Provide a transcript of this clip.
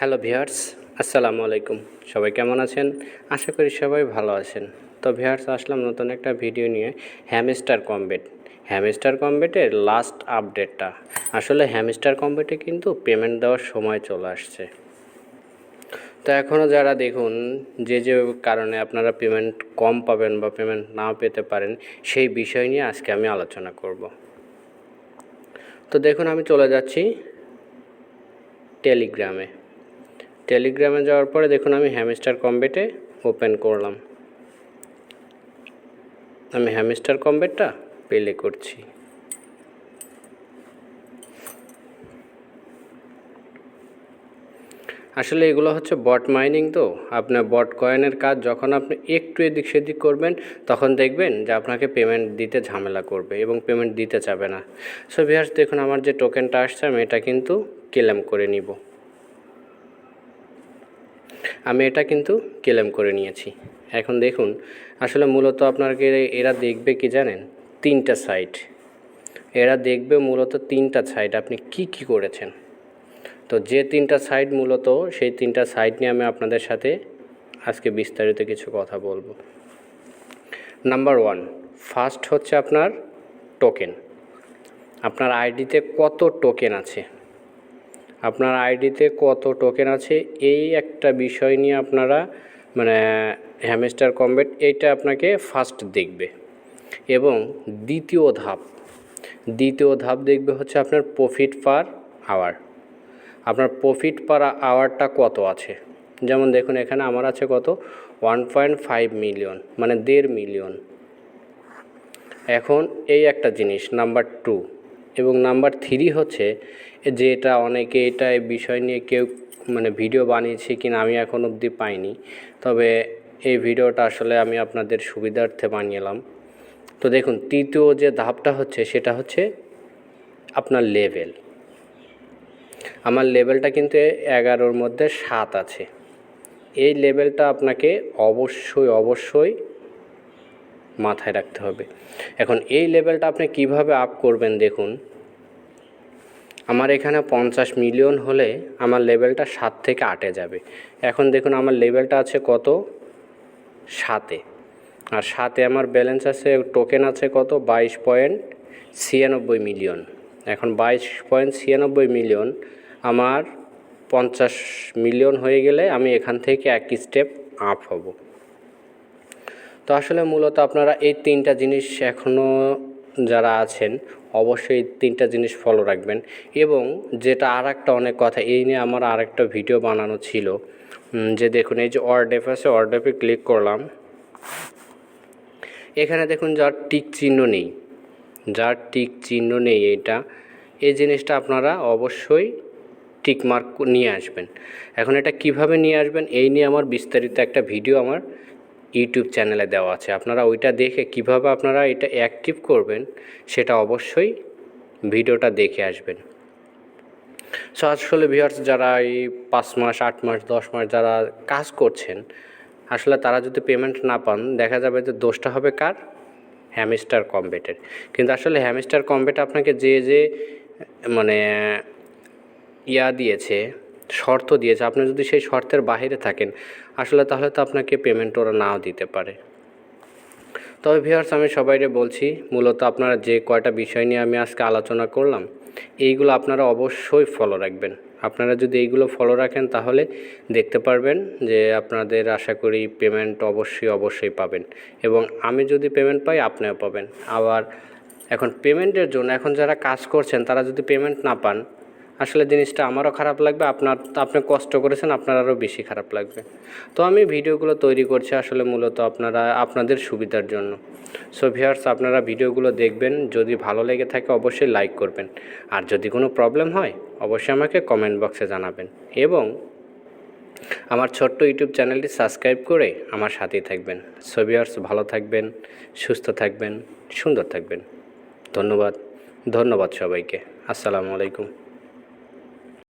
Hello viewers, আসসালামু আলাইকুম। সবাই কেমন আছেন? আশা করি সবাই ভালো আছেন। তো ভিউয়ার্স, আসলাম নতুন একটা ভিডিও নিয়ে। হ্যামস্টার কমবেটের লাস্ট আপডেটটা। আসলে হ্যামস্টার কমবেটে কিন্তু পেমেন্ট দেওয়ার সময় চলে আসছে। তো এখনও যারা দেখুন যে কারণে আপনারা পেমেন্ট কম পাবেন বা পেমেন্ট নাও পেতে পারেন, সেই বিষয় নিয়ে আজকে আমি আলোচনা করব। তো দেখুন, আমি চলে যাচ্ছি টেলিগ্রামে যাওয়ার পরে দেখুন আমি হ্যামস্টার কমবেটে ওপেন করলাম। আমি হ্যামস্টার কমবেটটা প্লে করছি। আসলে এগুলো হচ্ছে বট মাইনিং। তো আপনার বট কয়েনের কাজ, যখন আপনি একটু এদিক সেদিক করবেন তখন দেখবেন যে আপনাকে পেমেন্ট দিতে ঝামেলা করবে এবং পেমেন্ট দিতে চাবে না। সো ভিউয়ার্স, দেখুন আমার যে টোকেনটা আসছে আমি এটা কিন্তু ক্লেম করে নিব। আমি এটা কিন্তু ক্লেম করে নিয়েছি। এখন দেখুন, আসলে মূলত আপনাকে এরা দেখবে কি জানেন, তিনটা সাইট। এরা দেখবে মূলত তিনটা সাইট আপনি কি করেছেন। তো যে তিনটা সাইট, মূলত সেই তিনটা সাইট নিয়ে আমি আপনাদের সাথে আজকে বিস্তারিত কিছু কথা বলবো। নাম্বার 1, ফার্স্ট হচ্ছে আপনার টোকেন। আপনার আইডিতে কত টোকেন আছে, আপনার আইডিতে কত টোকেন আছে, এই একটা বিষয় নিয়ে আপনারা হ্যামস্টার কমবেট এইটা আপনাকে ফার্স্ট দেখবে। এবং দ্বিতীয় ধাপ দেখবে হচ্ছে আপনার প্রফিট পার আওয়ার। আপনার প্রফিট পার আওয়ারটা কত আছে। যেমন দেখুন, এখানে আমার আছে কত, 1.5 মিলিয়ন, মানে 1.5 মিলিয়ন। এখন এই একটা জিনিস নাম্বার 2। এবং নাম্বার 3 হচ্ছে যে এটা অনেকে এটা এই বিষয় নিয়ে কেউ ভিডিও বানিয়েছে কিনা আমি এখন অবধি পাইনি, তবে এই ভিডিওটা আসলে আমি আপনাদের সুবিধার্থে বানিয়েলাম। তো দেখুন, তৃতীয় যে ধাপটা হচ্ছে সেটা হচ্ছে আপনার লেভেল। আমার লেভেলটা কিন্তু 11-র মধ্যে 7 আছে। এই লেভেলটা আপনাকে অবশ্যই মাথায় রাখতে হবে। এখন এই লেভেলটা আপনি কিভাবে আপ করবেন, দেখুন আমার এখানে 50 মিলিয়ন হলে আমার লেভেলটা 7 থেকে 8-এ যাবে। এখন দেখুন আমার লেভেলটা আছে কত, 7-এ। আর 7-এ আমার ব্যালেন্স আছে, টোকেন আছে কত, 22.96 মিলিয়ন। এখন 22.96 মিলিয়ন আমার 50 মিলিয়ন হয়ে গেলে আমি এখান থেকে এক স্টেপ আপ হব। তো আসলে মূলত আপনারা এই তিনটা জিনিস এখনও যারা আছেন অবশ্যই এই তিনটা জিনিস ফলো রাখবেন। এবং যেটা আরেকটা অনেক কথা, এই নিয়ে আমার আরেকটা ভিডিও বানানো ছিল, যে দেখুন এই যে অর্ডেফ আছে, অর্ডেফে ক্লিক করলাম। এখানে দেখুন যার টিক চিহ্ন নেই এই জিনিসটা আপনারা অবশ্যই টিক মার্ক নিয়ে আসবেন। এখন এটা কিভাবে নিয়ে আসবেন এই নিয়ে আমার বিস্তারিত একটা ভিডিও আমার ইউটিউব চ্যানেলে দেওয়া আছে। আপনারা ওইটা দেখে কিভাবে আপনারা এটা অ্যাক্টিভ করবেন সেটা অবশ্যই ভিডিওটা দেখে আসবেন। সো আসলে ভিউয়ার্স, যারা এই 5 মাস 8 মাস 10 মাস যারা কাজ করছেন, আসলে তারা যদি পেমেন্ট না পান, দেখা যাবে যে দোষটা হবে কার, হ্যামস্টার কমবেটের। কিন্তু আসলে হ্যামস্টার কমবেট আপনাকে যে দিয়েছে, শর্ত দিয়েছে, আপনি যদি সেই শর্তের বাইরে থাকেন আসলে তাহলে তো আপনাকে পেমেন্ট ওরা নাও দিতে পারে। তবে ভিউয়ার্স, আমি সবাইকে বলছি, মূলত আপনারা যে কয়টা বিষয় নিয়ে আমি আজকে আলোচনা করলাম এইগুলো আপনারা অবশ্যই ফলো রাখবেন। আপনারা যদি এইগুলো ফলো রাখেন তাহলে দেখতে পারবেন যে আপনাদের আশা করি পেমেন্ট অবশ্যই পাবেন। এবং আমি যদি পেমেন্ট পাই আপনিও পাবেন। আবার এখন পেমেন্টের জন্য এখন যারা কাজ করছেন তারা যদি পেমেন্ট না পান, আসলে জিনিসটা আমারও খারাপ লাগবে, আপনি কষ্ট করেছেন আপনার আরও বেশি খারাপ লাগবে। তো আমি ভিডিওগুলো তৈরি করছি আসলে মূলত আপনাদের সুবিধার জন্য। সো ভিউয়ার্স, আপনারা ভিডিওগুলো দেখবেন, যদি ভালো লেগে থাকে অবশ্যই লাইক করবেন। আর যদি কোনো প্রবলেম হয় অবশ্যই আমাকে কমেন্ট বক্সে জানাবেন। এবং আমার ছোট্ট ইউটিউব চ্যানেলটি সাবস্ক্রাইব করে আমার সাথেই থাকবেন। সো ভিউয়ার্স, ভালো থাকবেন, সুস্থ থাকবেন, সুন্দর থাকবেন। ধন্যবাদ সবাইকে। আসসালামু আলাইকুম।